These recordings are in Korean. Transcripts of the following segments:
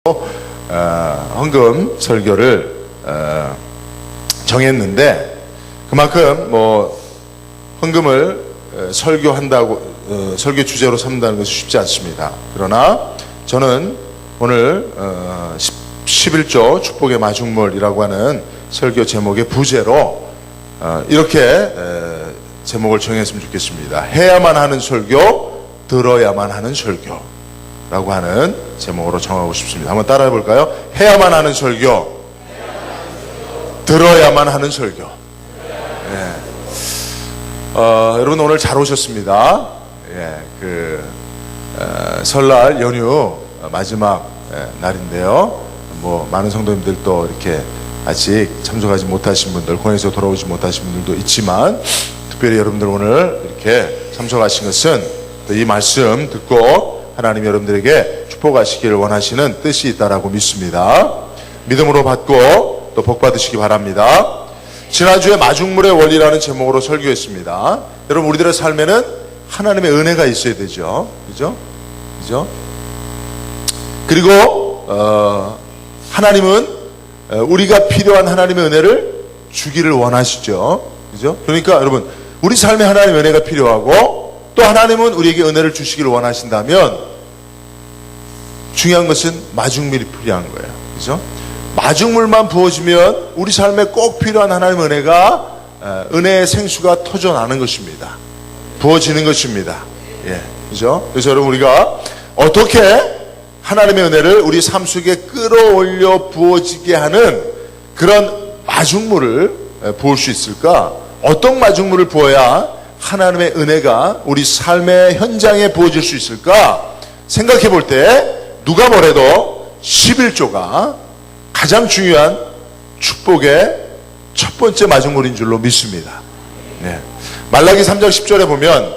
헌금 설교를 정했는데, 그만큼 헌금을 설교한다고 설교 주제로 삼는다는 것이 쉽지 않습니다. 그러나 저는 오늘 11조 축복의 마중물이라고 하는 설교 제목의 부제로 이렇게 제목을 정했으면 좋겠습니다. 해야만 하는 설교, 들어야만 하는 설교 라고 하는 제목으로 정하고 싶습니다. 한번 따라해 볼까요? 해야만 하는 설교, 들어야만 하는 설교. 예. 여러분 오늘 잘 오셨습니다. 예, 설날 연휴 마지막 날인데요. 많은 성도님들도 이렇게 아직 참석하지 못하신 분들, 공항에서 돌아오지 못하신 분들도 있지만, 특별히 여러분들 오늘 이렇게 참석하신 것은 이 말씀 듣고 하나님 여러분들에게 축복하시기를 원하시는 뜻이 있다라고 믿습니다. 믿음으로 받고 또 복 받으시기 바랍니다. 지난주에 마중물의 원리라는 제목으로 설교했습니다. 여러분, 우리들의 삶에는 하나님의 은혜가 있어야 되죠. 그죠? 그리고 하나님은 우리가 필요한 하나님의 은혜를 주기를 원하시죠. 그죠? 그러니까 여러분, 우리 삶에 하나님의 은혜가 필요하고 또 하나님은 우리에게 은혜를 주시기를 원하신다면 중요한 것은 마중물이 필요한 거예요. 그죠? 마중물만 부어지면 우리 삶에 꼭 필요한 하나님의 은혜가 은혜의 생수가 터져나는 것입니다. 부어지는 것입니다. 예, 그죠? 그래서 여러분, 우리가 어떻게 하나님의 은혜를 우리 삶 속에 끌어올려 부어지게 하는 그런 마중물을 부을 수 있을까? 어떤 마중물을 부어야 하나님의 은혜가 우리 삶의 현장에 부어질 수 있을까? 생각해 볼 때 누가 뭐래도 11조가 가장 중요한 축복의 첫 번째 마중물인 줄로 믿습니다. 네. 말라기 3장 10절에 보면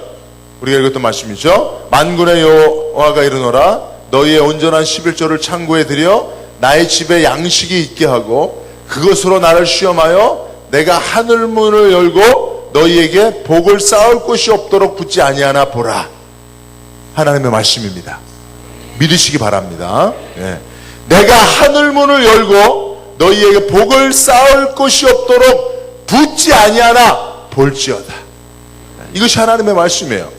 우리가 읽었던 말씀이죠. 만군의 여호와가 이르노라, 너희의 온전한 11조를 창고에 들여 나의 집에 양식이 있게 하고 그것으로 나를 시험하여 내가 하늘문을 열고 너희에게 복을 쌓을 곳이 없도록 붙지 아니하나 보라. 하나님의 말씀입니다. 믿으시기 바랍니다. 네. 내가 하늘문을 열고 너희에게 복을 쌓을 곳이 없도록 붙지 아니하나 볼지어다. 이것이 하나님의 말씀이에요.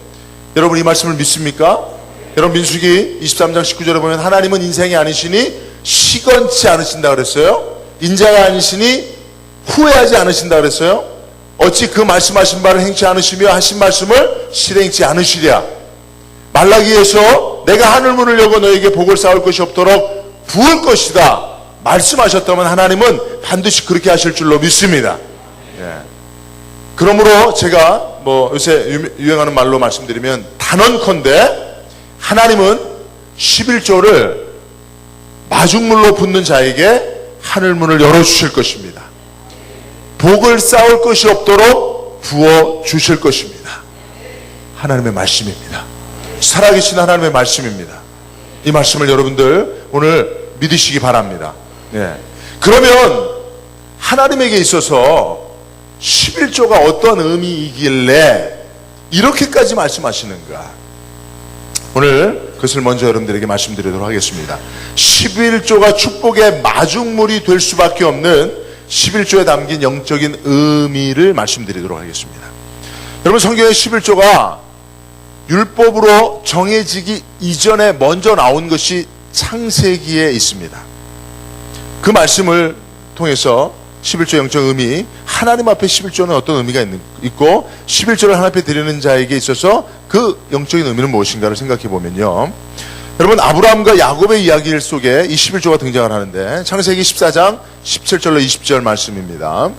여러분, 이 말씀을 믿습니까? 여러분, 민수기 23장 19절에 보면 하나님은 인생이 아니시니 시건치 않으신다 그랬어요. 인자가 아니시니 후회하지 않으신다 그랬어요. 어찌 그 말씀하신 바를 행치 않으시며 하신 말씀을 실행치 않으시랴. 말라기에서 내가 하늘문을 열고 너에게 복을 쌓을 것이 없도록 부을 것이다 말씀하셨다면 하나님은 반드시 그렇게 하실 줄로 믿습니다. 예. 그러므로 제가 요새 유행하는 말로 말씀드리면 단언컨대 하나님은 11조를 마중물로 붓는 자에게 하늘문을 열어주실 것입니다. 복을 쌓을 것이 없도록 부어주실 것입니다. 하나님의 말씀입니다. 살아계신 하나님의 말씀입니다. 이 말씀을 여러분들 오늘 믿으시기 바랍니다. 네. 그러면 하나님에게 있어서 11조가 어떤 의미이길래 이렇게까지 말씀하시는가? 오늘 그것을 먼저 여러분들에게 말씀드리도록 하겠습니다. 11조가 축복의 마중물이 될 수밖에 없는 11조에 담긴 영적인 의미를 말씀드리도록 하겠습니다. 여러분, 성경의 11조가 율법으로 정해지기 이전에 먼저 나온 것이 창세기에 있습니다. 그 말씀을 통해서 11조 영적 의미, 하나님 앞에 11조는 어떤 의미가 있고 11조를 하나님 앞에 드리는 자에게 있어서 그 영적인 의미는 무엇인가를 생각해 보면요, 여러분, 아브라함과 야곱의 이야기 속에 이 11조가 등장을 하는데 창세기 14장 17절로 20절 말씀입니다.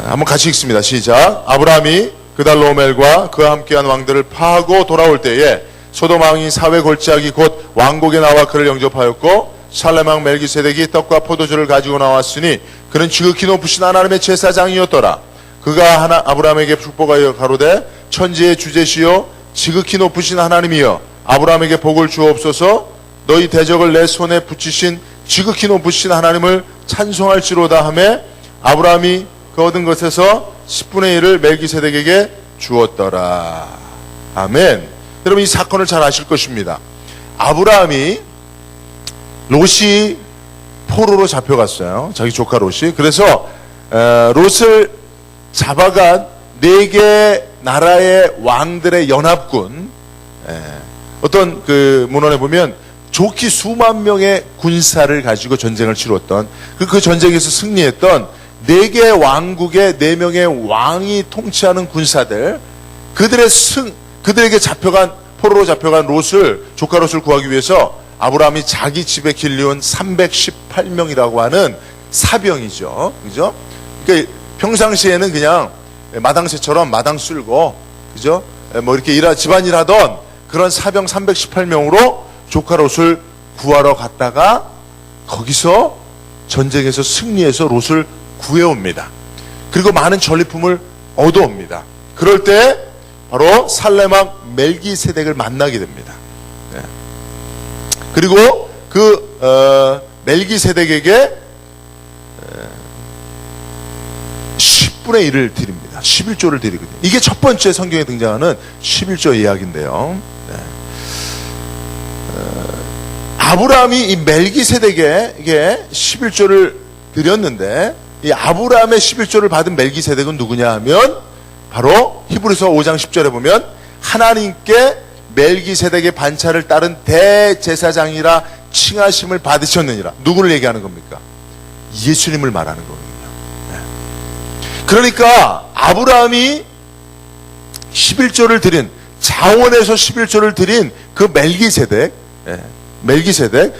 한번 같이 읽습니다. 시작. 아브라함이 그달로멜과 그와 함께한 왕들을 파하고 돌아올 때에 소돔 왕이 사회 골짜기 곧 왕국에 나와 그를 영접하였고 살렘 왕 멜기세덱이 떡과 포도주를 가지고 나왔으니 그는 지극히 높으신 하나님의 제사장이었더라. 그가 아브라함에게 축복하여 가로되 천지의 주제시여 지극히 높으신 하나님이여 아브라함에게 복을 주옵소서. 너희 대적을 내 손에 붙이신 지극히 높으신 하나님을 찬송할지로다 하며 아브라함이 그 얻은 것에서 10분의 1을 멜기세덱에게 주었더라. 아멘. 여러분, 이 사건을 잘 아실 것입니다. 아브라함이 롯이 포로로 잡혀갔어요. 자기 조카 롯이. 그래서 롯을 잡아간 4개 나라의 왕들의 연합군, 어떤 그 문헌에 보면 좋기 수만 명의 군사를 가지고 전쟁을 치렀던 그 전쟁에서 승리했던 4개 왕국의 4명의 왕이 통치하는 군사들, 그들에게 포로로 잡혀간 조카 롯을 구하기 위해서 아브라함이 자기 집에 길리온 318명이라고 하는 사병이죠. 그죠? 그러니까 평상시에는 그냥 마당새처럼 마당 쓸고, 그죠? 뭐 이렇게 집안일 하던 그런 사병 318명으로 조카 롯을 구하러 갔다가 거기서 전쟁에서 승리해서 롯을 구해옵니다. 그리고 많은 전리품을 얻어옵니다. 그럴 때 바로 살렘왕 멜기세덱을 만나게 됩니다. 그리고 멜기세덱에게 10분의 1을 드립니다. 11조를 드리거든요. 이게 첫 번째 성경에 등장하는 11조 이야기인데요. 아브라함이 이 멜기세덱에게 11조를 드렸는데, 이 아브라함의 11조를 받은 멜기세덱은 누구냐 하면 바로 히브리서 5장 10절에 보면 하나님께 멜기세덱의 반차를 따른 대제사장이라 칭하심을 받으셨느니라. 누구를 얘기하는 겁니까? 예수님을 말하는 거거든요. 그러니까 아브라함이 11조를 드린, 자원에서 11조를 드린 그 멜기세덱,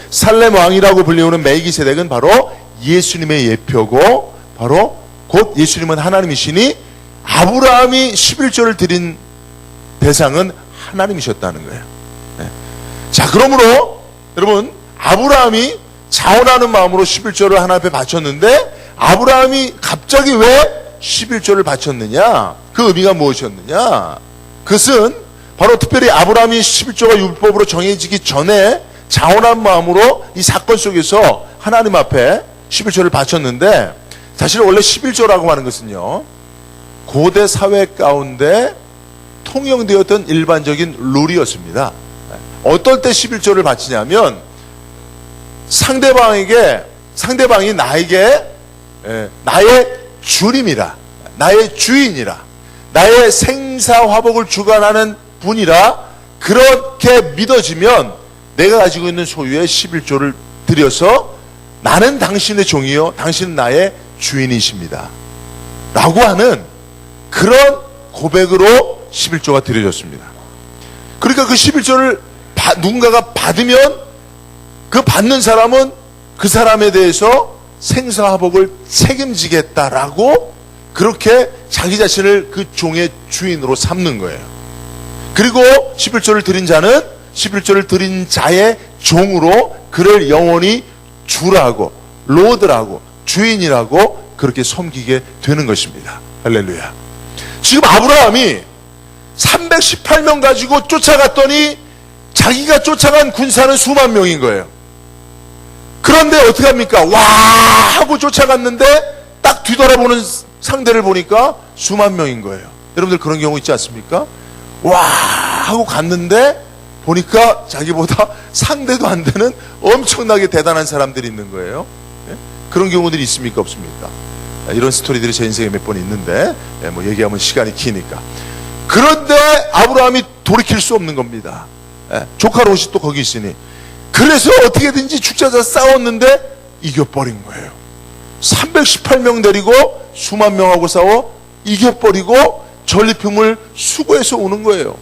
살렘 왕이라고 불리우는 멜기세덱은 바로 예수님의 예표고, 바로 곧 예수님은 하나님이시니 아브라함이 11조를 드린 대상은 하나님이셨다는 거예요. 자, 그러므로 여러분, 아브라함이 자원하는 마음으로 11조를 하나님 앞에 바쳤는데, 아브라함이 갑자기 왜 11조를 바쳤느냐? 그 의미가 무엇이었느냐? 그것은 바로 특별히 아브라함이 11조가 율법으로 정해지기 전에 자원한 마음으로 이 사건 속에서 하나님 앞에 11조를 바쳤는데, 사실 원래 11조라고 하는 것은요, 고대 사회 가운데 통용되었던 일반적인 룰이었습니다. 어떨 때 11조를 바치냐면, 상대방이 나에게 나의 주님이라, 나의 주인이라, 나의 생사화복을 주관하는 분이라 그렇게 믿어지면 내가 가지고 있는 소유의 11조를 드려서 나는 당신의 종이요 당신은 나의 주인이십니다 라고 하는 그런 고백으로 11조가 드려졌습니다. 그러니까 그 11조를 누군가가 받으면 그 받는 사람은 그 사람에 대해서 생사화복을 책임지겠다라고 그렇게 자기 자신을 그 종의 주인으로 삼는 거예요. 그리고 11조를 드린 자는 11조를 드린 자의 종으로 그를 영원히 주라고, 로드라고, 주인이라고 그렇게 섬기게 되는 것입니다. 할렐루야. 지금 아브라함이 318명 가지고 쫓아갔더니 자기가 쫓아간 군사는 수만 명인 거예요. 그런데 어떻게 합니까? 와 하고 쫓아갔는데 딱 뒤돌아보는 상대를 보니까 수만 명인 거예요. 여러분들 그런 경우 있지 않습니까? 와 하고 갔는데 보니까 자기보다 상대도 안 되는 엄청나게 대단한 사람들이 있는 거예요. 그런 경우들이 있습니까? 없습니까? 이런 스토리들이 제 인생에 몇 번 있는데 뭐 얘기하면 시간이 기니까. 그런데 아브라함이 돌이킬 수 없는 겁니다. 조카 롯이 또 거기 있으니. 그래서 어떻게든지 죽자자 싸웠는데 이겨버린 거예요. 318명 데리고 수만 명하고 싸워 이겨버리고 전리품을 수거해서 오는 거예요.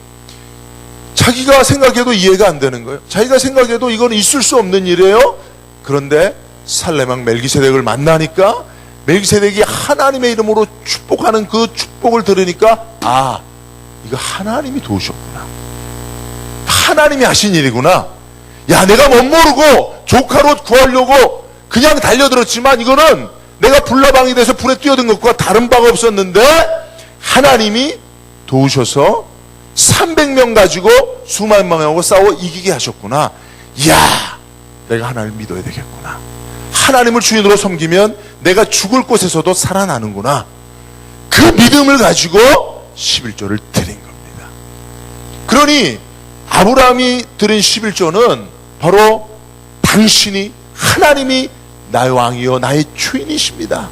자기가 생각해도 이해가 안 되는 거예요. 자기가 생각해도 이건 있을 수 없는 일이에요. 그런데 살렘왕 멜기세덱을 만나니까 멜기세덱이 하나님의 이름으로 축복하는 그 축복을 들으니까 아, 이거 하나님이 도우셨구나. 하나님이 하신 일이구나. 야, 내가 못 모르고 조카 롯 구하려고 그냥 달려들었지만 이거는 내가 불나방이 돼서 불에 뛰어든 것과 다른 바가 없었는데 하나님이 도우셔서 300명 가지고 수만 명하고 싸워 이기게 하셨구나. 이야, 내가 하나님을 믿어야 되겠구나. 하나님을 주인으로 섬기면 내가 죽을 곳에서도 살아나는구나. 그 믿음을 가지고 11조를 드린 겁니다. 그러니 아브라함이 드린 11조는 바로 당신이 하나님이 나의 왕이요 나의 주인이십니다.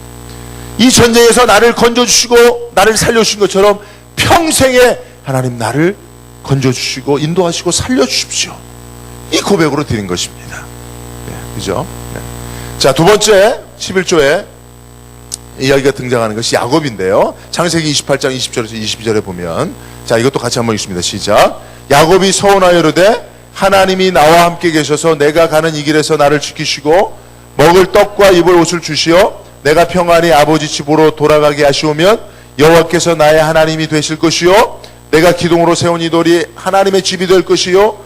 이 전쟁에서 나를 건져주시고 나를 살려주신 것처럼 평생에 하나님 나를 건져주시고 인도하시고 살려주십시오. 이 고백으로 드린 것입니다. 네, 그죠? 네. 자, 두 번째 11조에 이야기가 등장하는 것이 야곱인데요. 창세기 28장 20절에서 22절에 보면, 자, 이것도 같이 한번 읽습니다. 시작. 야곱이 서원하여 이르되 하나님이 나와 함께 계셔서 내가 가는 이 길에서 나를 지키시고 먹을 떡과 입을 옷을 주시어 내가 평안히 아버지 집으로 돌아가게 하시오면 여호와께서 나의 하나님이 되실 것이요 내가 기둥으로 세운 이 돌이 하나님의 집이 될 것이요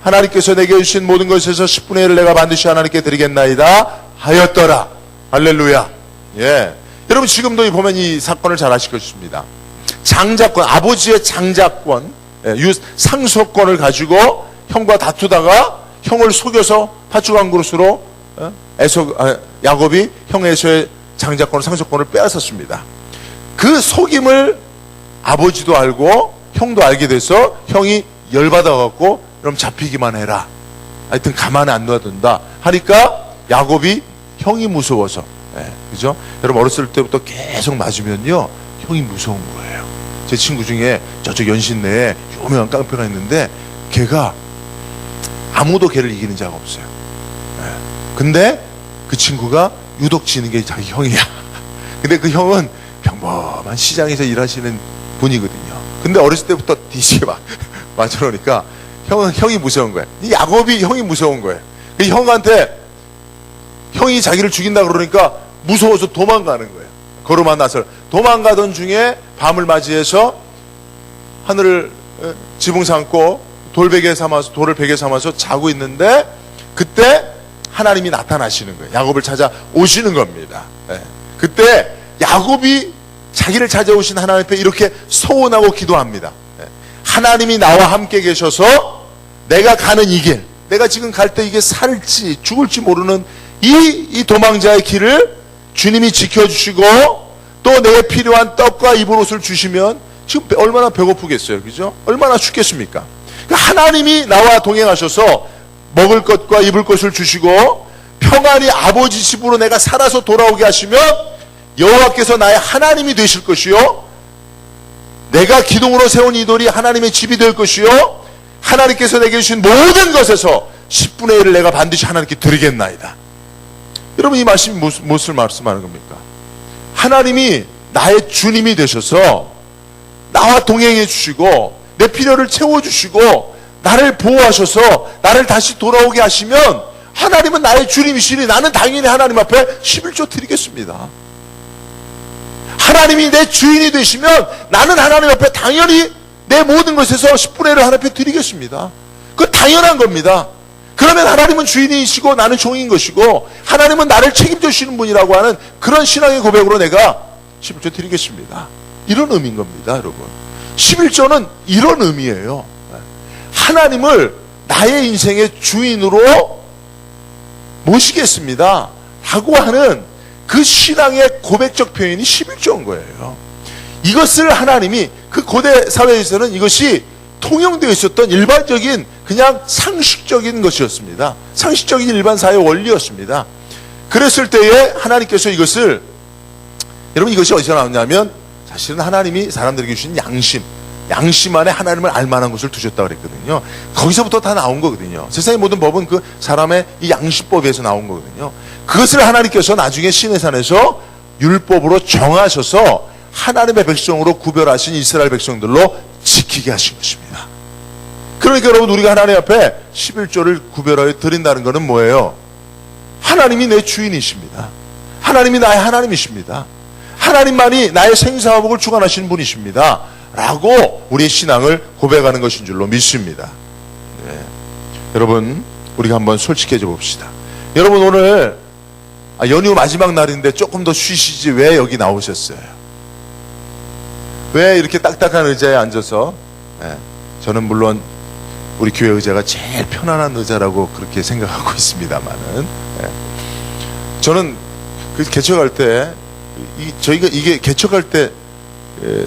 하나님께서 내게 주신 모든 것에서 10분의 1을 내가 반드시 하나님께 드리겠나이다 하였더라. 할렐루야. 예. 여러분 지금도 보면 이 사건을 잘 아실 것입니다. 장자권, 아버지의 장자권, 상속권을 가지고 형과 다투다가 형을 속여서 팥죽 그릇으로 야곱이 형 에서의 장자권, 상속권을 빼앗았습니다. 그 속임을 아버지도 알고 형도 알게 돼서 형이 열받아갖고 그럼 잡히기만 해라. 하여튼 가만히 안 놔둔다 하니까 야곱이 형이 무서워서, 그죠? 여러분 어렸을 때부터 계속 맞으면요 형이 무서운 거예요. 제 친구 중에 저쪽 연신내에 유명한 깡패가 있는데 걔가 아무도 걔를 이기는 자가 없어요. 근데 그 친구가 유독 지는 게 자기 형이야. 근데 그 형은 평범한 시장에서 일하시는 분이거든요. 근데 어렸을 때부터 뒤지게 맞으러니까 형이 무서운 거야. 이 야곱이 형이 무서운 거예요. 그 형한테 형이 자기를 죽인다 그러니까 무서워서 도망가는 거예요. 걸어 나서 도망가던 중에 밤을 맞이해서 하늘을 지붕 삼고 돌을 베개 삼아서 자고 있는데 그때 하나님이 나타나시는 거예요. 야곱을 찾아 오시는 겁니다. 그때 야곱이 자기를 찾아오신 하나님 앞에 이렇게 서원하고 기도합니다. 하나님이 나와 함께 계셔서 내가 가는 이 길, 내가 지금 갈 때 이게 살지 죽을지 모르는 이 도망자의 길을 주님이 지켜주시고 또 내게 필요한 떡과 입을 옷을 주시면 지금 얼마나 배고프겠어요. 그죠? 얼마나 춥겠습니까? 하나님이 나와 동행하셔서 먹을 것과 입을 것을 주시고 평안히 아버지 집으로 내가 살아서 돌아오게 하시면 여호와께서 나의 하나님이 되실 것이요 내가 기둥으로 세운 이 돌이 하나님의 집이 될 것이요 하나님께서 내게 주신 모든 것에서 10분의 1을 내가 반드시 하나님께 드리겠나이다. 여러분 이 말씀이 무엇을 말씀하는 겁니까? 하나님이 나의 주님이 되셔서 나와 동행해 주시고 내 필요를 채워주시고 나를 보호하셔서 나를 다시 돌아오게 하시면 하나님은 나의 주님이시니 나는 당연히 하나님 앞에 11조 드리겠습니다. 하나님이 내 주인이 되시면 나는 하나님 앞에 당연히 내 모든 것에서 10분의 1을 하나님 앞에 드리겠습니다. 그건 당연한 겁니다. 그러면 하나님은 주인이시고 나는 종인 것이고 하나님은 나를 책임져 주시는 분이라고 하는 그런 신앙의 고백으로 내가 11조 드리겠습니다. 이런 의미인 겁니다, 여러분. 11조는 이런 의미예요. 하나님을 나의 인생의 주인으로 모시겠습니다 라고 하는 그 신앙의 고백적 표현이 11조인 거예요. 이것을 하나님이 그 고대 사회에서는 이것이 통용되어 있었던 일반적인 그냥 상식적인 것이었습니다. 상식적인 일반 사회 원리였습니다. 그랬을 때에 하나님께서 이것을, 여러분 이것이 어디서 나왔냐면 사실은 하나님이 사람들에게 주신 양심 안에 하나님을 알만한 것을 두셨다고 그랬거든요. 거기서부터 다 나온 거거든요. 세상의 모든 법은 그 사람의 이 양심법에서 나온 거거든요. 그것을 하나님께서 나중에 시내산에서 율법으로 정하셔서 하나님의 백성으로 구별하신 이스라엘 백성들로 지키게 하신 것입니다. 그러니까 여러분 우리가 하나님 앞에 11조를 구별하여 드린다는 것은 뭐예요? 하나님이 내 주인이십니다. 하나님이 나의 하나님이십니다. 하나님만이 나의 생사화복을 주관하시는 분이십니다 라고 우리의 신앙을 고백하는 것인 줄로 믿습니다. 네. 여러분 우리가 한번 솔직해져 봅시다. 여러분 오늘 연휴 마지막 날인데 조금 더 쉬시지 왜 여기 나오셨어요? 왜 이렇게 딱딱한 의자에 앉아서, 저는 물론 우리 교회 의자가 제일 편안한 의자라고 그렇게 생각하고 있습니다만은, 저는 그 개척할 때 저희가 이게 개척할 때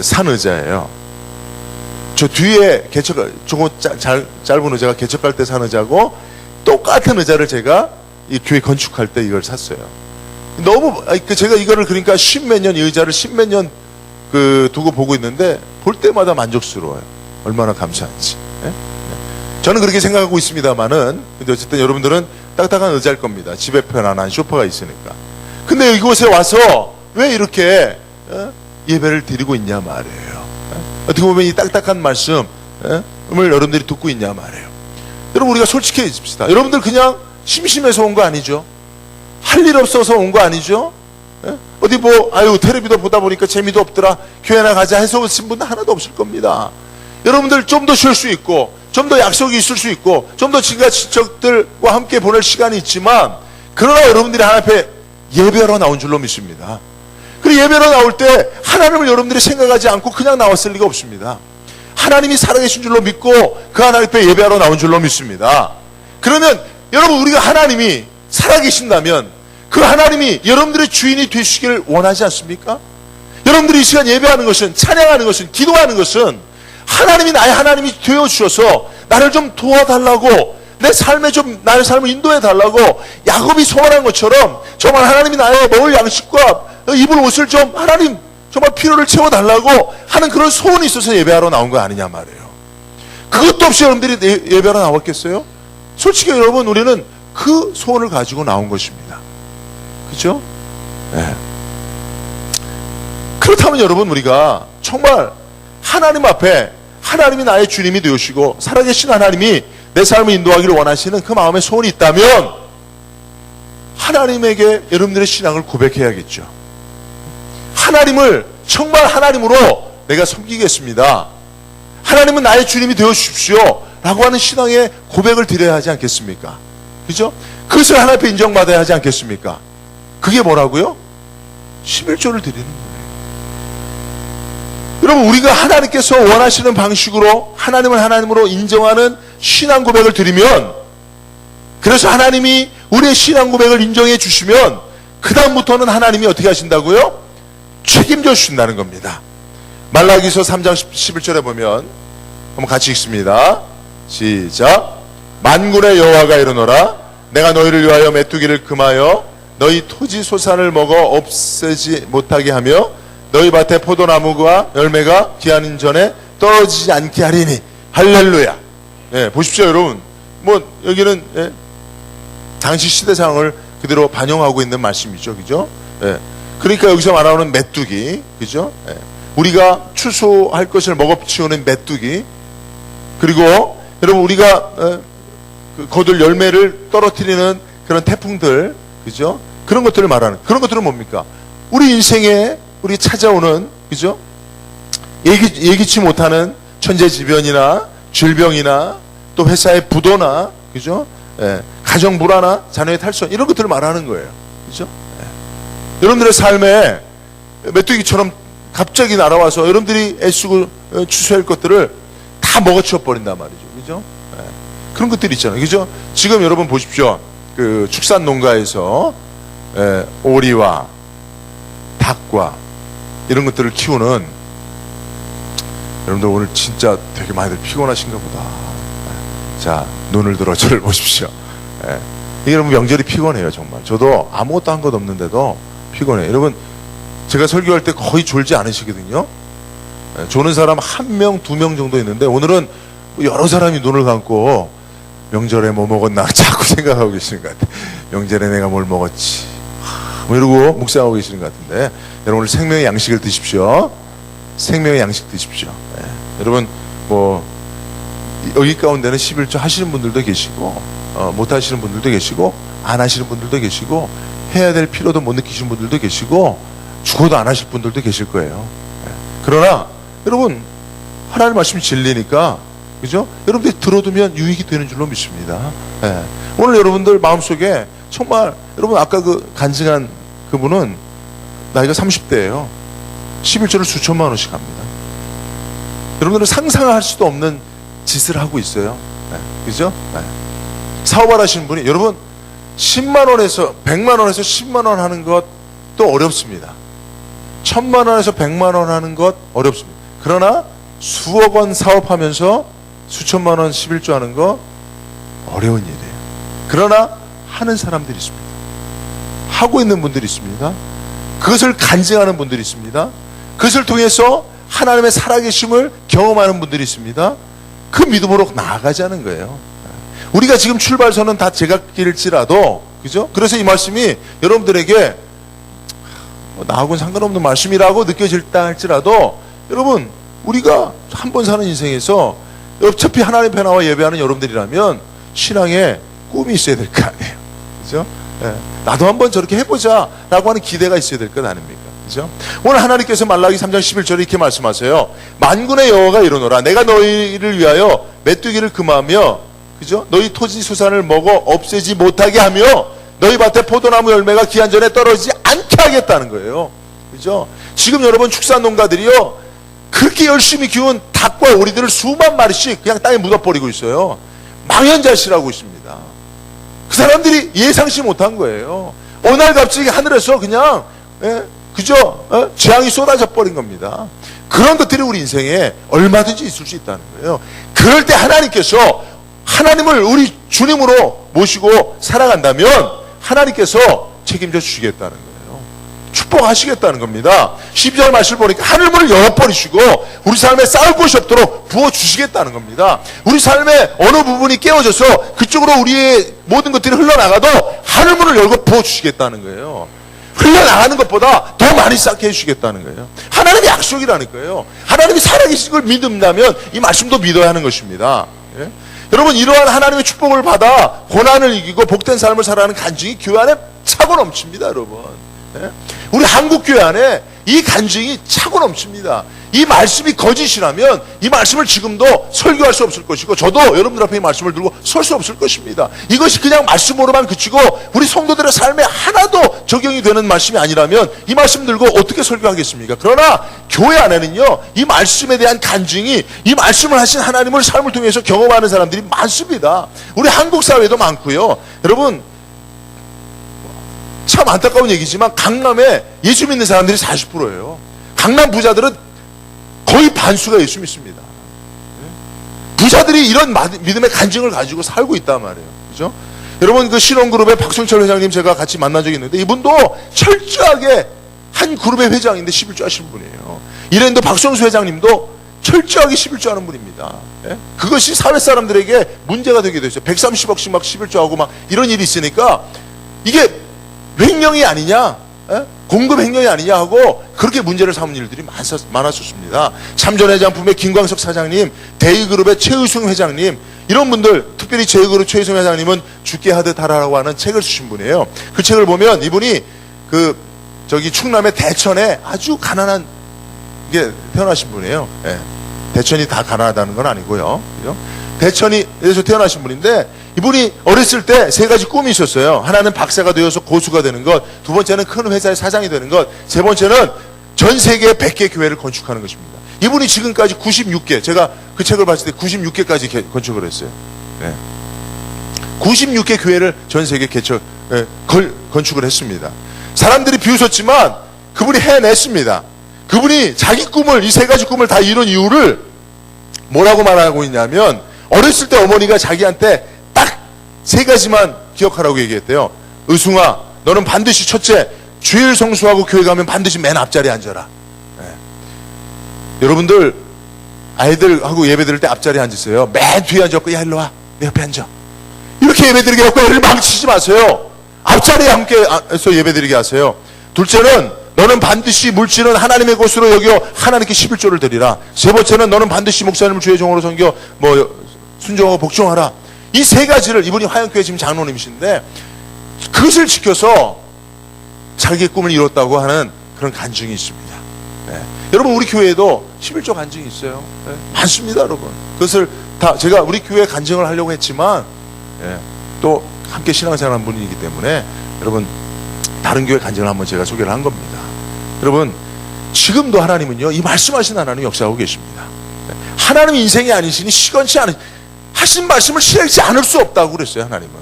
산 의자예요. 저 뒤에 조금 짧은 의자가 개척할 때 산 의자고 똑같은 의자를 제가 이 교회 건축할 때 이걸 샀어요. 너무 제가 이거를 그러니까 십몇 년, 이 의자를 십몇 년 두고 보고 있는데 볼 때마다 만족스러워요. 얼마나 감사한지. 예? 저는 그렇게 생각하고 있습니다만은, 근데 어쨌든 여러분들은 딱딱한 의자일 겁니다. 집에 편안한 소파가 있으니까. 근데 이곳에 와서 왜 이렇게 예배를 드리고 있냐 말이에요. 어떻게 보면 이 딱딱한 말씀을 여러분들이 듣고 있냐 말이에요. 여러분, 우리가 솔직해집시다. 여러분들 그냥 심심해서 온 거 아니죠? 할 일 없어서 온 거 아니죠? 어디 텔레비도 보다 보니까 재미도 없더라, 교회나 가자 해서 오신 분은 하나도 없을 겁니다. 여러분들 좀 더 쉴 수 있고, 좀 더 약속이 있을 수 있고, 좀 더 친가 친척들과 함께 보낼 시간이 있지만, 그러나 여러분들이 하나님 앞에 예배하러 나온 줄로 믿습니다. 그리고 예배하러 나올 때 하나님을 여러분들이 생각하지 않고 그냥 나왔을 리가 없습니다. 하나님이 살아계신 줄로 믿고 그 하나님 앞에 예배하러 나온 줄로 믿습니다. 그러면 여러분, 우리가 하나님이 살아계신다면 그 하나님이 여러분들의 주인이 되시기를 원하지 않습니까? 여러분들이 이 시간 예배하는 것은, 찬양하는 것은, 기도하는 것은 하나님이 나의 하나님이 되어주셔서 나를 좀 도와달라고, 내 삶에 좀 나의 삶을 인도해 달라고 야곱이 소원한 것처럼 정말 하나님이 나의 먹을 양식과 입을 옷을 좀 하나님 정말 필요를 채워달라고 하는 그런 소원이 있어서 예배하러 나온 거 아니냐 말이에요. 그것도 없이 여러분들이 예배하러 나왔겠어요? 솔직히 여러분, 우리는 그 소원을 가지고 나온 것입니다. 그렇죠? 네. 그렇다면 여러분, 우리가 정말 하나님 앞에 하나님이 나의 주님이 되시고 살아계신 하나님이 내 삶을 인도하기를 원하시는 그 마음의 소원이 있다면 하나님에게 여러분들의 신앙을 고백해야겠죠. 하나님을 정말 하나님으로 내가 섬기겠습니다, 하나님은 나의 주님이 되어주십시오 라고 하는 신앙의 고백을 드려야 하지 않겠습니까? 그죠? 그것을 하나님 앞에 인정받아야 하지 않겠습니까? 그게 뭐라고요? 11조를 드리는 거예요. 여러분, 우리가 하나님께서 원하시는 방식으로 하나님을 하나님으로 인정하는 신앙 고백을 드리면, 그래서 하나님이 우리의 신앙 고백을 인정해 주시면 그 다음부터는 하나님이 어떻게 하신다고요? 책임져 주신다는 겁니다. 말라기서 3장 11절에 보면 한번 같이 읽습니다. 시작. 만군의 여호와가 이르노라, 내가 너희를 위하여 메뚜기를 금하여 너희 토지 소산을 먹어 없애지 못하게 하며 너희 밭에 포도나무가 열매가 기한 전에 떨어지지 않게 하리니. 할렐루야. 예, 보십시오 여러분. 여기는 당시 시대 상황을 그대로 반영하고 있는 말씀이죠. 그죠? 예. 그러니까 여기서 말하는 메뚜기, 그죠? 예. 우리가 추수할 것을 먹어치우는 메뚜기, 그리고 여러분 우리가 거둘 열매를 떨어뜨리는 그런 태풍들, 그죠? 그런 것들을 말하는, 그런 것들은 뭡니까? 우리 인생에 우리 찾아오는, 그죠? 예기치 못하는 천재지변이나 질병이나 또 회사의 부도나, 그죠? 예. 가정 불화나 자녀의 탈선, 이런 것들을 말하는 거예요. 그죠? 예. 여러분들의 삶에 메뚜기처럼 갑자기 날아와서 여러분들이 애쓰고 추수할 것들을 다 먹어치워 버린단 말이죠. 그죠? 예. 그런 것들이 있잖아요. 그죠? 지금 여러분 보십시오. 그 축산 농가에서 오리와 닭과 이런 것들을 키우는, 여러분들 오늘 진짜 되게 많이들 피곤하신가 보다. 자, 눈을 들어 저를 보십시오. 이게 여러분 명절이 피곤해요. 정말 저도 아무것도 한 것 없는데도 피곤해요. 여러분, 제가 설교할 때 거의 졸지 않으시거든요. 조는 사람 1명, 2명 정도 있는데 오늘은 여러 사람이 눈을 감고 명절에 뭐 먹었나 자꾸 생각하고 계시는 것 같아요. 명절에 내가 뭘 먹었지, 이러고 묵상하고 계시는 것 같은데, 여러분 오늘 생명의 양식을 드십시오. 생명의 양식 드십시오. 여러분 여기 가운데는 11조 하시는 분들도 계시고 못 하시는 분들도 계시고 안 하시는 분들도 계시고 해야 될 필요도 못 느끼시는 분들도 계시고 죽어도 안 하실 분들도 계실 거예요. 그러나 여러분, 하나님 말씀이 진리니까, 그죠? 여러분들이 들어두면 유익이 되는 줄로 믿습니다. 오늘 여러분들 마음속에 정말, 여러분 아까 그 간증한 그분은 나이가 30대예요. 11조를 수천만 원씩 합니다. 여러분들은 상상할 수도 없는 짓을 하고 있어요. 그죠? 사업을 하시는 분이, 여러분 10만 원에서 100만 원에서 10만 원 하는 것도 어렵습니다. 1000만 원에서 100만 원 하는 것 어렵습니다. 그러나 수억 원 사업하면서 수천만 원 11조 하는 거 어려운 일이에요. 그러나 하는 사람들이 있습니다. 하고 있는 분들이 있습니다. 그것을 간증하는 분들이 있습니다. 그것을 통해서 하나님의 살아계심을 경험하는 분들이 있습니다. 그 믿음으로 나아가자는 거예요. 우리가 지금 출발선은 다 제각길일지라도, 그죠? 그래서 이 말씀이 여러분들에게 나하고는 상관없는 말씀이라고 느껴질다 할지라도, 여러분, 우리가 한 번 사는 인생에서 어차피 하나님 앞에 나와 예배하는 여러분들이라면 신앙에 꿈이 있어야 될 거 아니에요. 그죠? 예. 나도 한번 저렇게 해보자 라고 하는 기대가 있어야 될 것 아닙니까? 그죠? 오늘 하나님께서 말라기 3장 11절에 이렇게 말씀하세요. 만군의 여호와가 이르노라. 내가 너희를 위하여 메뚜기를 금하며, 그죠? 너희 토지 수산을 먹어 없애지 못하게 하며 너희 밭에 포도나무 열매가 기한 전에 떨어지지 않게 하겠다는 거예요. 그죠? 지금 여러분 축산 농가들이요, 그렇게 열심히 키운 닭과 오리들을 수만 마리씩 그냥 땅에 묻어버리고 있어요. 망연자실하고 있습니다. 그 사람들이 예상치 못한 거예요. 어느 날 갑자기 하늘에서 그냥, 그죠? 재앙이 쏟아져 버린 겁니다. 그런 것들이 우리 인생에 얼마든지 있을 수 있다는 거예요. 그럴 때 하나님께서 하나님을 우리 주님으로 모시고 살아간다면 하나님께서 책임져 주시겠다는 거예요. 축복하시겠다는 겁니다. 12절 말씀을 보니까 하늘문을 열어버리시고 우리 삶에 쌓을 곳이 없도록 부어주시겠다는 겁니다. 우리 삶의 어느 부분이 깨어져서 그쪽으로 우리의 모든 것들이 흘러나가도 하늘문을 열고 부어주시겠다는 거예요. 흘러나가는 것보다 더 많이 쌓게 해주시겠다는 거예요. 하나님의 약속이라는 거예요. 하나님이 살아계신 걸 믿는다면 이 말씀도 믿어야 하는 것입니다. 예? 여러분, 이러한 하나님의 축복을 받아 고난을 이기고 복된 삶을 살아가는 간증이 교회 안에 차고 넘칩니다, 여러분. 예? 우리 한국교회 안에 이 간증이 차고 넘칩니다. 이 말씀이 거짓이라면 이 말씀을 지금도 설교할 수 없을 것이고 저도 여러분들 앞에 이 말씀을 들고 설 수 없을 것입니다. 이것이 그냥 말씀으로만 그치고 우리 성도들의 삶에 하나도 적용이 되는 말씀이 아니라면 이 말씀 들고 어떻게 설교하겠습니까? 그러나 교회 안에는요, 이 말씀에 대한 간증이, 이 말씀을 하신 하나님을 삶을 통해서 경험하는 사람들이 많습니다. 우리 한국 사회도 많고요. 여러분, 참 안타까운 얘기지만 강남에 예수 믿는 사람들이 40%예요. 강남 부자들은 거의 반수가 예수 믿습니다. 부자들이 이런 믿음의 간증을 가지고 살고 있단 말이에요. 그죠? 여러분, 그 신혼그룹의 박순철 회장님 제가 같이 만난 적이 있는데 이분도 철저하게 한 그룹의 회장인데 11조 하시는 분이에요. 이랜드 박성수 회장님도 철저하게 11조 하는 분입니다. 예? 그것이 사회 사람들에게 문제가 되게 됐어요. 130억씩 막 11조 하고 막 이런 일이 있으니까 이게 횡령이 아니냐, 공급 횡령이 아니냐 하고 그렇게 문제를 삼은 일들이 많았었습니다. 참전회장품의 김광석 사장님, 대의그룹의 최의승 회장님, 이런 분들, 특별히 제의그룹 최의승 회장님은 죽게 하듯 하라고 하는 책을 쓰신 분이에요. 그 책을 보면 이분이 충남의 대천에 아주 가난한 게 태어나신 분이에요. 예. 대천이 다 가난하다는 건 아니고요. 그죠? 대천에서 태어나신 분인데 이분이 어렸을 때 세 가지 꿈이 있었어요. 하나는 박사가 되어서 고수가 되는 것, 두 번째는 큰 회사의 사장이 되는 것, 세 번째는 전 세계 100개 교회를 건축하는 것입니다. 이분이 지금까지 96개, 제가 그 책을 봤을 때 96개까지 건축을 했어요. 네. 96개 교회를 전 세계 건축을 했습니다. 사람들이 비웃었지만 그분이 해냈습니다. 그분이 자기 꿈을, 이 세 가지 꿈을 다 이룬 이유를 뭐라고 말하고 있냐면, 어렸을 때 어머니가 자기한테 딱 세 가지만 기억하라고 얘기했대요. 의숭아, 너는 반드시 첫째, 주일 성수하고 교회 가면 반드시 맨 앞자리에 앉아라. 네. 여러분들 아이들하고 예배 드릴 때 앞자리에 앉으세요. 맨 뒤에 앉았고, 야 일로 와, 내 옆에 앉아. 이렇게 예배 드리게 하고 애를 망치지 마세요. 앞자리에 함께해서 예배 드리게 하세요. 둘째는 너는 반드시 물질은 하나님의 것으로 여겨 하나님께 11조를 드리라. 세 번째는 너는 반드시 목사님을 주의 종으로 섬겨 순종하고 복종하라. 이 세 가지를, 이분이 화양교회 지금 장로님이신데 그것을 지켜서 자기의 꿈을 이뤘다고 하는 그런 간증이 있습니다. 네. 여러분, 우리 교회에도 11조 간증이 있어요. 네. 많습니다, 여러분. 그것을 다 제가 우리 교회 간증을 하려고 했지만 또 함께 신앙생활한 분이기 때문에 여러분, 다른 교회 간증을 한번 제가 소개를 한 겁니다. 여러분, 지금도 하나님은요, 이 말씀하신 하나님 역사하고 계십니다. 하나님 인생이 아니시니 시건치 않으 하신 말씀을 실행하지 않을 수 없다고 그랬어요, 하나님은.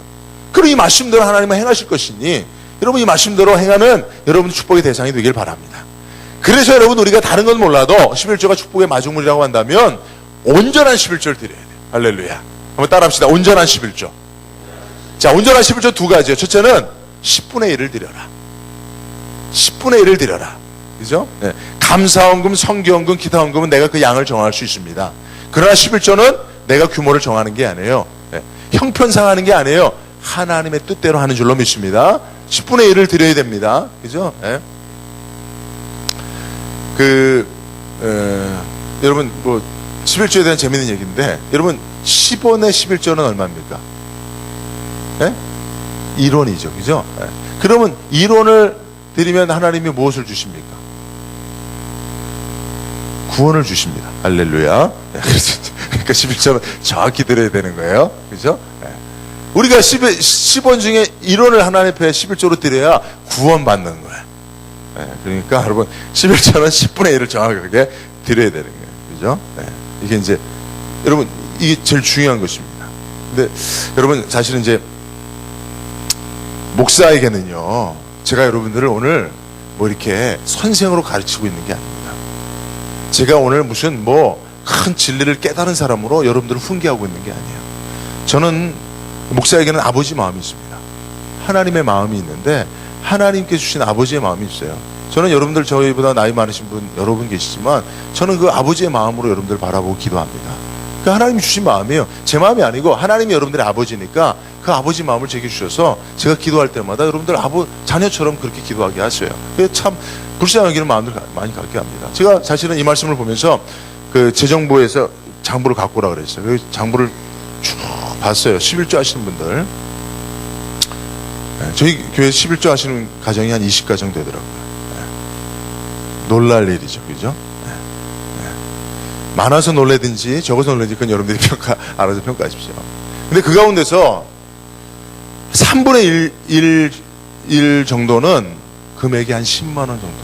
그리고 이 말씀대로 하나님은 행하실 것이니 여러분, 이 말씀대로 행하는 여러분 축복의 대상이 되길 바랍니다. 그래서 여러분, 우리가 다른 건 몰라도 11조가 축복의 마중물이라고 한다면 온전한 11조를 드려야 돼요. 할렐루야. 한번 따라합시다. 온전한 11조. 자, 온전한 11조 두 가지요. 첫째는 10분의 1을 드려라. 10분의 1을 드려라. 그죠? 네. 감사헌금, 성기헌금, 기타헌금은 내가 그 양을 정할 수 있습니다. 그러나 11조는 내가 규모를 정하는 게 아니에요. 네. 형편상 하는 게 아니에요. 하나님의 뜻대로 하는 줄로 믿습니다. 10분의 1을 드려야 됩니다. 그죠? 네. 여러분, 11조에 대한 재밌는 얘기인데, 여러분, 10원의 11조는 얼마입니까? 네? 1원이죠. 그죠? 네. 그러면 1원을 드리면 하나님이 무엇을 주십니까? 구원을 주십니다. 할렐루야. 네. 그러니까 11조는 정확히 드려야 되는 거예요. 그죠? 네. 우리가 10원 중에 1원을 하나님 앞에 11조로 드려야 구원받는 거예요. 네. 그러니까 여러분, 11조는 10분의 1을 정확하게 드려야 되는 거예요. 그죠? 네. 이게 이제, 여러분, 이게 제일 중요한 것입니다. 근데 여러분, 사실은 이제, 목사에게는요, 제가 여러분들을 오늘 이렇게 선생으로 가르치고 있는 게 아닙니다. 제가 오늘 무슨 큰 진리를 깨달은 사람으로 여러분들을 훈계하고 있는 게 아니에요. 저는 목사에게는 아버지 마음이 있습니다. 하나님의 마음이 있는데 하나님께 주신 아버지의 마음이 있어요. 저는 여러분들 저희보다 나이 많으신 분 여러분 계시지만 저는 그 아버지의 마음으로 여러분들을 바라보고 기도합니다. 그 하나님이 주신 마음이에요. 제 마음이 아니고 하나님이 여러분들의 아버지니까 그 아버지 마음을 제게 주셔서 제가 기도할 때마다 여러분들 자녀처럼 그렇게 기도하게 하셔요. 그게 참 불쌍하기는 마음을 많이 갖게 합니다. 제가 사실은 이 말씀을 보면서 그 재정부에서 장부를 갖고 오라 그랬어요. 그 장부를 쭉 봤어요. 11조 하시는 분들. 저희 교회 11조 하시는 가정이 한 20가정 되더라고요. 놀랄 일이죠. 그죠? 많아서 놀래든지 적어서 놀래든지 그건 여러분들이 알아서 평가하십시오. 근데 그 가운데서 3분의 1 정도는 금액이 한 10만 원 정도.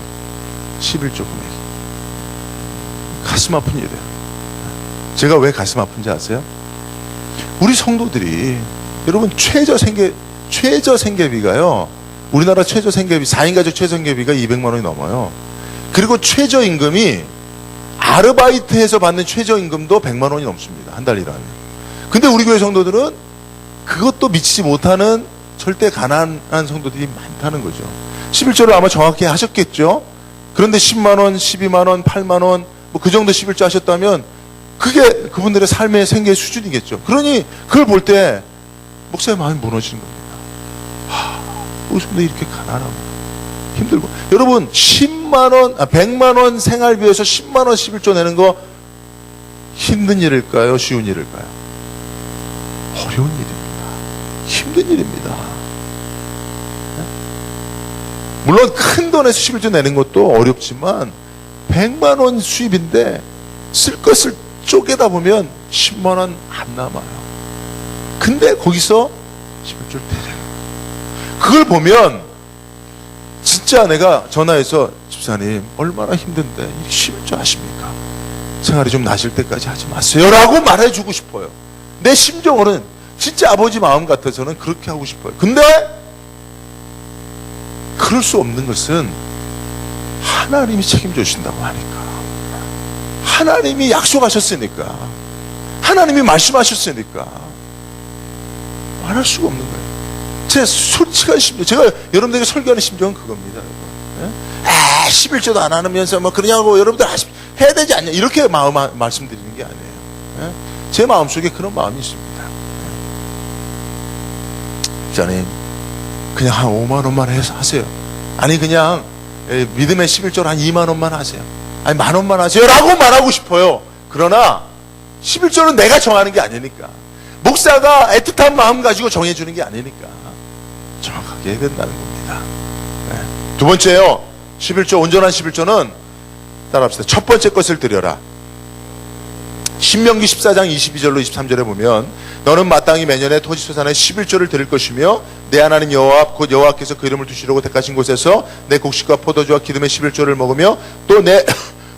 11조 금액이. 가슴 아픈 일이에요. 제가 왜 가슴 아픈지 아세요? 우리 성도들이 여러분 최저 생계비가요. 우리나라 최저 생계비 4인 가족 최저 생계비가 200만 원이 넘어요. 그리고 최저 임금이 아르바이트해서 받는 최저임금도 100만 원이 넘습니다. 한 달 일하면. 근데 우리 교회 성도들은 그것도 미치지 못하는 절대 가난한 성도들이 많다는 거죠. 11조를 아마 정확히 하셨겠죠. 그런데 10만 원, 12만 원, 8만 원 그 정도 11조 하셨다면 그게 그분들의 삶의 생계의 수준이겠죠. 그러니 그걸 볼 때 목사의 마음이 무너지는 겁니다. 우리 성도들이 이렇게 가난하고 힘들고. 여러분 100만 원 생활비에서 10만 원 11조 내는 거 힘든 일일까요? 쉬운 일일까요? 어려운 일입니다. 힘든 일입니다. 물론 큰 돈에서 11조 내는 것도 어렵지만 100만 원 수입인데 쓸 것을 쪼개다 보면 10만 원 안 남아요. 근데 거기서 11조를 대줘요. 그걸 보면 진짜 내가 전화해서 집사님 얼마나 힘든데 11조 하십니까? 생활이 좀 나실 때까지 하지 마세요 라고 말해주고 싶어요. 내 심정으로는 진짜 아버지 마음 같아서는 그렇게 하고 싶어요. 근데 그럴 수 없는 것은 하나님이 책임져 주신다고 하니까, 하나님이 약속하셨으니까, 하나님이 말씀하셨으니까 말할 수가 없는 거예요. 제 솔직한 심정, 제가 여러분들에게 설교하는 심정은 그겁니다. 11조도 안 하면서 그러냐고 여러분들 해야 되지 않냐 이렇게 말씀드리는 게 아니에요. 제 마음속에 그런 마음이 있습니다. 목사님 그냥 한 5만 원만 해서 하세요. 아니 그냥 믿음의 11조로 한 2만 원만 하세요. 아니 1만 원만 하세요 라고 말하고 싶어요. 그러나 11조는 내가 정하는 게 아니니까, 목사가 애틋한 마음 가지고 정해주는 게 아니니까 정확하게 해야 된다는 겁니다. 두 번째요, 11조, 온전한 11조는 따라합시다. 첫 번째 것을 드려라. 신명기 14장 22절로 23절에 보면 너는 마땅히 매년에 토지 소산의 11조를 드릴 것이며 내 하나님 여호와 곧 여호와께서 그 이름을 두시려고 택하신 곳에서 내 곡식과 포도주와 기름의 11조를 먹으며 또 내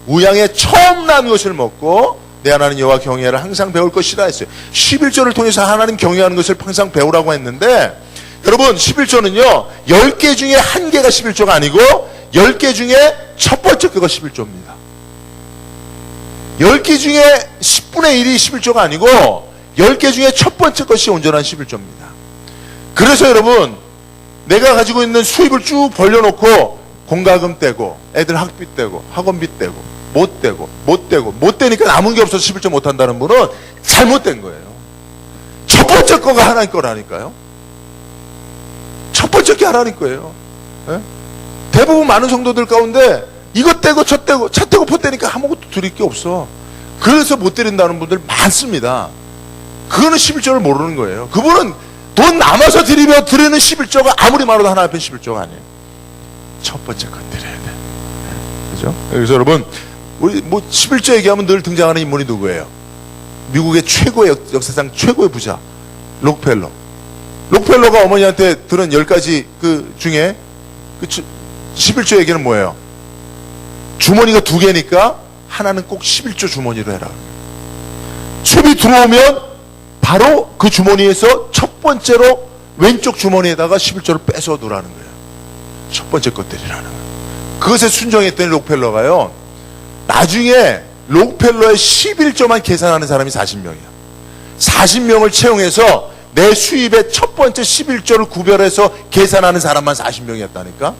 우양의 처음 난 것을 먹고 내 하나님 여호와 경외를 항상 배울 것이라 했어요. 11조를 통해서 하나님 경외하는 것을 항상 배우라고 했는데, 여러분 11조는요 10개 중에 1개가 11조가 아니고 10개 중에 첫 번째 거가 11조입니다. 10개 중에 10분의 1이 11조가 아니고 10개 중에 첫 번째 것이 온전한 11조입니다. 그래서 여러분, 내가 가지고 있는 수입을 쭉 벌려놓고 공과금 떼고 애들 학비 떼고 학원비 떼고 못 떼니까 남은 게 없어서 11조 못한다는 분은 잘못된 거예요. 첫 번째 거가 하나님 거라니까요. 첫 번째 게 하나님 거예요. 예? 대부분 많은 성도들 가운데 이것 떼고 차 떼고 포 떼니까 아무것도 드릴 게 없어. 그래서 못 드린다는 분들 많습니다. 그거는 11조를 모르는 거예요. 그분은 돈 남아서 드리면 드리는 11조가 아무리 말해도 하나 앞에 11조가 아니에요. 첫 번째 건 드려야 돼. 그죠? 그래서 여러분, 우리 뭐 11조 얘기하면 늘 등장하는 인물이 누구예요? 미국의 최고의 역사상 최고의 부자 록펠러. 록펠러가 어머니한테 들은 10가지 그 중에 그 11조 얘기는 뭐예요? 주머니가 2개니까 하나는 꼭 11조 주머니로 해라. 수입이 들어오면 바로 그 주머니에서 첫 번째로 왼쪽 주머니에다가 11조를 뺏어 두라는 거예요. 첫 번째 것들이라는 거예요. 그것에 순종했더니 록펠러가요, 나중에 록펠러의 11조만 계산하는 사람이 40명이야. 40명을 채용해서 내 수입의 첫 번째 11조를 구별해서 계산하는 사람만 40명이었다니까.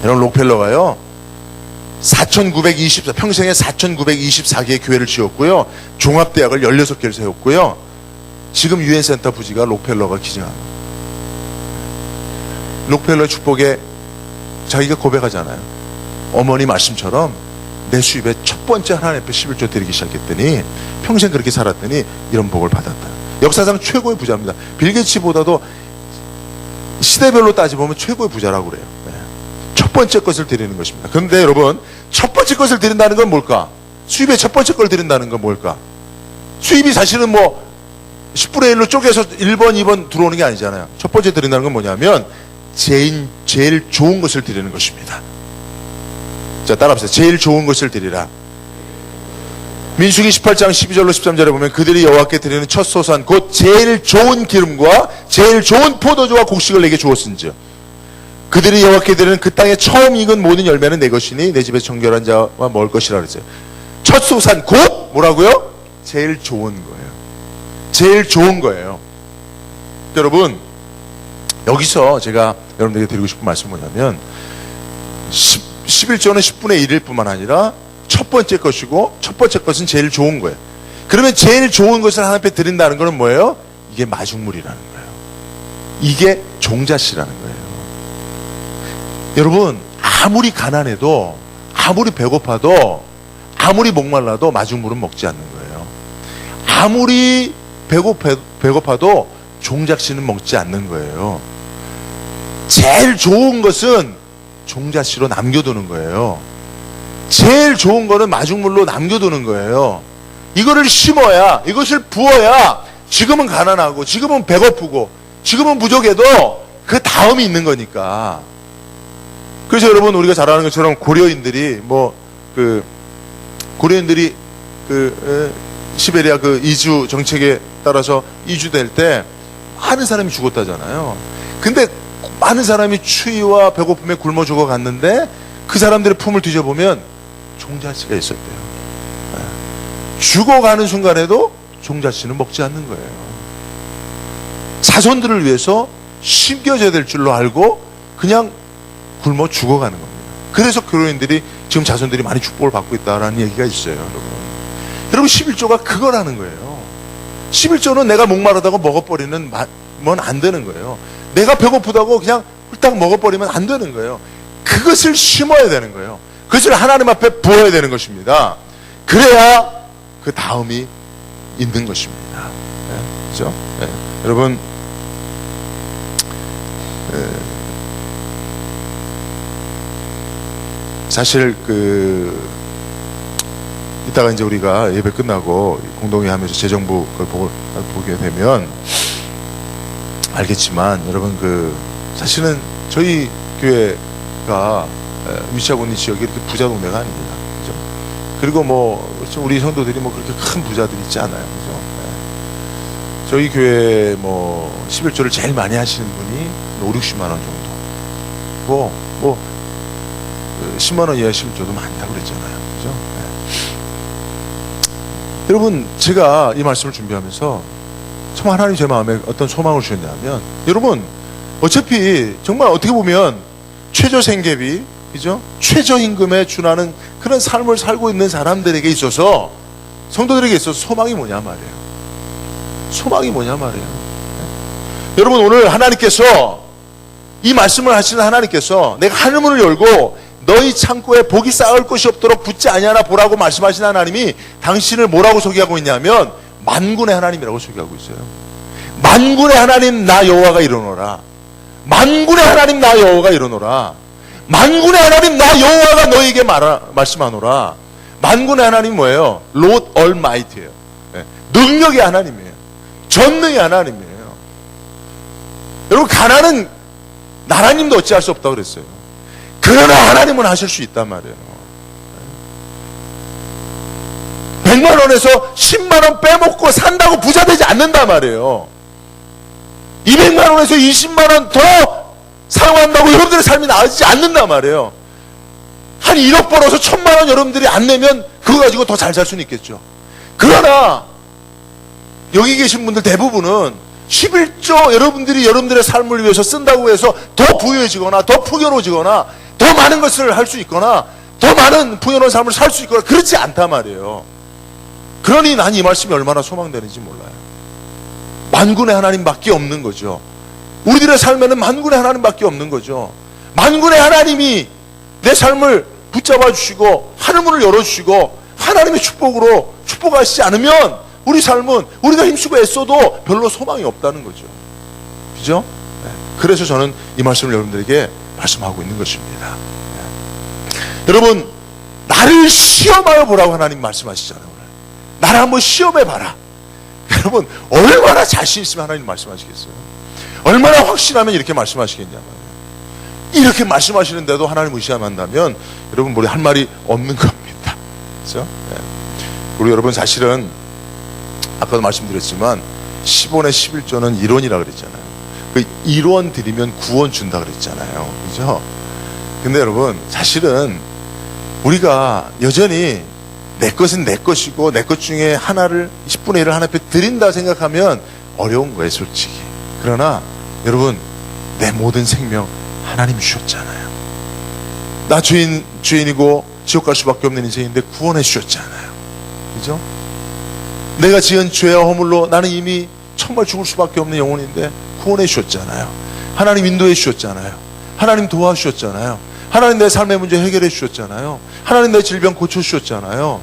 이런 록펠러가요, 4,924, 평생에 4,924개의 교회를 지었고요, 종합대학을 16개를 세웠고요, 지금 유엔센터 부지가 록펠러가 기증합니다. 록펠러의 축복에 자기가 고백하잖아요. 어머니 말씀처럼 내 수입의 첫 번째 하나님 앞에 11조 드리기 시작했더니 평생 그렇게 살았더니 이런 복을 받았다. 역사상 최고의 부자입니다. 빌 게이츠보다도 시대별로 따져보면 최고의 부자라고 그래요. 네. 첫 번째 것을 드리는 것입니다. 그런데 여러분, 첫 번째 것을 드린다는 건 뭘까? 수입의 첫 번째 걸 드린다는 건 뭘까? 수입이 사실은 뭐 10분의 1로 쪼개서 1번, 2번 들어오는 게 아니잖아요. 첫 번째 드린다는 건 뭐냐면 제일 좋은 것을 드리는 것입니다. 자, 따라합시다. 제일 좋은 것을 드리라. 민수기 18장 12절로 13절에 보면 그들이 여호와께 드리는 첫 소산 곧 제일 좋은 기름과 제일 좋은 포도주와 곡식을 내게 주었은즉 그들이 여호와께 드리는 그 땅에 처음 익은 모든 열매는 내 것이니 내 집에 정결한 자와 먹을 것이라 그랬어요. 첫 소산 곧 뭐라고요? 제일 좋은 거예요. 제일 좋은 거예요. 여러분, 여기서 제가 여러분들에게 드리고 싶은 말씀은 뭐냐면 11조는 10분의 1일 뿐만 아니라 첫 번째 것이고 첫 번째 것은 제일 좋은 거예요. 그러면 제일 좋은 것을 하나님 앞에 드린다는 것은 뭐예요? 이게 마중물이라는 거예요. 이게 종잣이라는 거예요. 여러분, 아무리 가난해도 아무리 배고파도 아무리 목말라도 마중물은 먹지 않는 거예요. 아무리 배고파도 종잣씨는 먹지 않는 거예요. 제일 좋은 것은 종잣씨로 남겨두는 거예요. 제일 좋은 거는 마중물로 남겨두는 거예요. 이거를 심어야, 이것을 부어야 지금은 가난하고 지금은 배고프고 지금은 부족해도 그 다음이 있는 거니까. 그래서 여러분, 우리가 잘 아는 것처럼 고려인들이 시베리아 그 이주 정책에 따라서 이주될 때 많은 사람이 죽었다잖아요. 근데 많은 사람이 추위와 배고픔에 굶어 죽어갔는데 그 사람들의 품을 뒤져보면 종잣씨가 있었대요. 죽어가는 순간에도 종잣씨는 먹지 않는 거예요. 자손들을 위해서 심겨져야 될 줄로 알고 그냥 굶어 죽어가는 겁니다. 그래서 교로인들이 지금 자손들이 많이 축복을 받고 있다는 얘기가 있어요. 여러분 11조가 그거라는 거예요. 11조는 내가 목마르다고 먹어버리는 건 안 되는 거예요. 내가 배고프다고 그냥 홀딱 먹어버리면 안 되는 거예요. 그것을 심어야 되는 거예요. 그것을 하나님 앞에 부어야 되는 것입니다. 그래야 그 다음이 있는 것입니다. 네, 그렇죠? 네. 여러분, 사실 이따가 이제 우리가 예배 끝나고 공동회 하면서 재정부 걸 보게 되면 알겠지만, 여러분 사실은 저희 교회가 위치하고 있는 지역이 이렇게 부자 동네가 아닙니다. 그죠? 그리고 우리 성도들이 그렇게 큰 부자들이 있지 않아요. 그죠? 네. 저희 교회 11조를 제일 많이 하시는 분이 5, 60만 원 정도. 10만 원 이하 11조도 많다고 그랬잖아요. 그죠? 네. 여러분, 제가 이 말씀을 준비하면서 정말 하나님 제 마음에 어떤 소망을 주셨냐면, 여러분 어차피 정말 어떻게 보면 최저생계비, 그죠? 최저임금에 준하는 그런 삶을 살고 있는 사람들에게 있어서, 성도들에게 있어서 소망이 뭐냐 말이에요. 소망이 뭐냐 말이에요. 여러분 오늘 하나님께서, 이 말씀을 하시는 하나님께서 내가 하늘문을 열고 너희 창고에 복이 쌓을 것이 없도록 붙지 아니하나 보라고 말씀하신 하나님이 당신을 뭐라고 소개하고 있냐면 만군의 하나님이라고 소개하고 있어요. 만군의 하나님 나 여호와가 이르노라. 만군의 하나님 나 여호와가 이르노라. 만군의 하나님 나 여호와가 너에게 말씀하노라. 만군의 하나님 뭐예요? Lord Almighty예요. 능력의 하나님이에요. 전능의 하나님이에요. 여러분 가난은 나라님도 어찌할 수 없다고 그랬어요. 그러나 하나님은 하실 수 있단 말이에요. 100만 원에서 10만 원 빼먹고 산다고 부자 되지 않는단 말이에요. 200만 원에서 20만 원 더 사용한다고 여러분들의 삶이 나아지지 않는단 말이에요. 한 1억 벌어서 1000만 원 여러분들이 안 내면 그거 가지고 더 잘 살 수는 있겠죠. 그러나 여기 계신 분들 대부분은 11조 여러분들이 여러분들의 삶을 위해서 쓴다고 해서 더 부유해지거나 더 풍요로워지거나 더 많은 것을 할 수 있거나 더 많은 풍요로운 삶을 살 수 있거나 그렇지 않단 말이에요. 그러니 난 이 말씀이 얼마나 소망되는지 몰라요. 만군의 하나님밖에 없는 거죠. 우리들의 삶에는 만군의 하나님밖에 없는 거죠. 만군의 하나님이 내 삶을 붙잡아 주시고 하늘문을 열어주시고 하나님의 축복으로 축복하시지 않으면 우리 삶은 우리가 힘쓰고 애써도 별로 소망이 없다는 거죠. 그죠? 네. 그래서 저는 이 말씀을 여러분들에게 말씀하고 있는 것입니다. 네. 여러분 나를 시험하여 보라고 하나님 말씀하시잖아요. 오늘. 나를 한번 시험해 봐라. 여러분 얼마나 자신 있으면 하나님 말씀하시겠어요? 얼마나 확신하면 이렇게 말씀하시겠냐. 이렇게 말씀하시는데도 하나님 의심한다면 여러분 우리 할 말이 없는 겁니다. 그렇죠? 네. 우리 여러분 사실은 아까도 말씀드렸지만 10원에 11조는 1원이라 그랬잖아요. 그 1원 드리면 9원 준다 그랬잖아요. 그죠? 근데 여러분 사실은 우리가 여전히 내 것은 내 것이고 내 것 중에 하나를 10분의 1을 하나 앞에 드린다 생각하면 어려운 거예요 솔직히. 그러나 여러분 내 모든 생명 하나님 주셨잖아요. 나 주인이고 지옥 갈 수밖에 없는 인생인데 구원해 주셨잖아요. 그죠? 내가 지은 죄와 허물로 나는 이미 정말 죽을 수밖에 없는 영혼인데 구원해 주셨잖아요. 하나님 인도해 주셨잖아요. 하나님 도와주셨잖아요. 하나님 내 삶의 문제 해결해 주셨잖아요. 하나님 내 질병 고쳐주셨잖아요.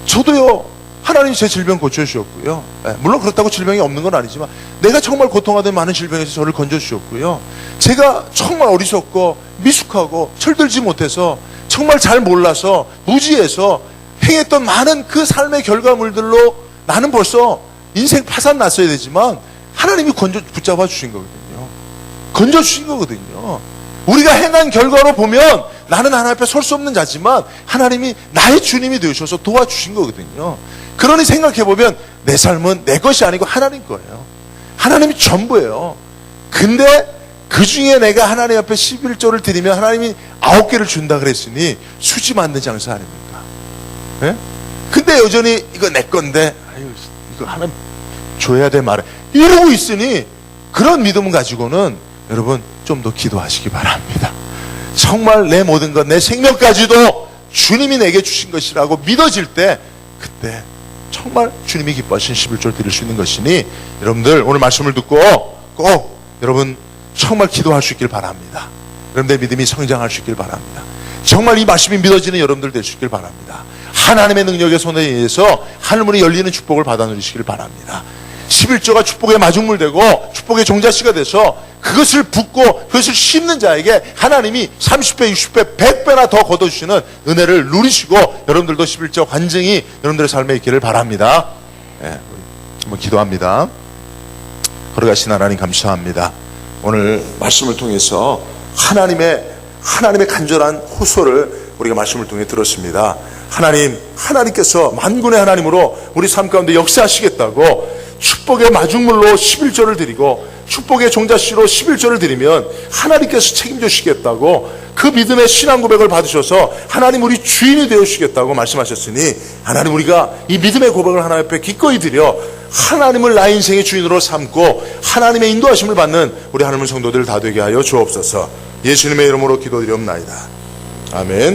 저도요 하나님이 제 질병 고쳐주셨고요. 물론 그렇다고 질병이 없는 건 아니지만 내가 정말 고통하던 많은 질병에서 저를 건져주셨고요. 제가 정말 어리석고 미숙하고 철들지 못해서 정말 잘 몰라서 무지해서 행했던 많은 그 삶의 결과물들로 나는 벌써 인생 파산 났어야 되지만 하나님이 붙잡아 주신 거거든요. 건져 주신 거거든요. 우리가 행한 결과로 보면 나는 하나님 앞에 설 수 없는 자지만 하나님이 나의 주님이 되셔서 도와주신 거거든요. 그러니 생각해보면 내 삶은 내 것이 아니고 하나님 거예요. 하나님이 전부예요. 근데 그 중에 내가 하나님 앞에 11조를 드리면 하나님이 9개를 준다 그랬으니 수지 만든 장사 아닙니까? 네? 근데 여전히 이거 내 건데 아유 이거 하나님 줘야 돼 말해 이러고 있으니 그런 믿음 가지고는 여러분 좀 더 기도하시기 바랍니다. 정말 내 모든 것 내 생명까지도 주님이 내게 주신 것이라고 믿어질 때 그때 정말 주님이 기뻐하신 11조를 드릴 수 있는 것이니 여러분들 오늘 말씀을 듣고 꼭 여러분 정말 기도할 수 있길 바랍니다. 여러분들의 믿음이 성장할 수 있길 바랍니다. 정말 이 말씀이 믿어지는 여러분들 될 수 있길 바랍니다. 하나님의 능력의 손에 의해서 하늘문이 열리는 축복을 받아 누리시길 바랍니다. 11조가 축복의 마중물 되고 축복의 종자씨가 돼서 그것을 붓고 그것을 심는 자에게 하나님이 30배, 60배, 100배나 더 거둬주시는 은혜를 누리시고 여러분들도 11조 관증이 여러분들의 삶에 있기를 바랍니다. 네, 한번 기도합니다. 걸어가신 하나님 감사합니다. 오늘 말씀을 통해서 하나님의 간절한 호소를 우리가 말씀을 통해 들었습니다. 하나님께서 만군의 하나님으로 우리 삶 가운데 역사하시겠다고 축복의 마중물로 11조를 드리고 축복의 종자씨로 11조를 드리면 하나님께서 책임져 주시겠다고 그 믿음의 신앙 고백을 받으셔서 하나님 우리 주인이 되어 주시겠다고 말씀하셨으니 하나님 우리가 이 믿음의 고백을 하나님 앞에 기꺼이 드려 하나님을 나의 인생의 주인으로 삼고 하나님의 인도하심을 받는 우리 하나님의 성도들 다 되게 하여 주옵소서. 예수님의 이름으로 기도드리옵나이다. 아멘.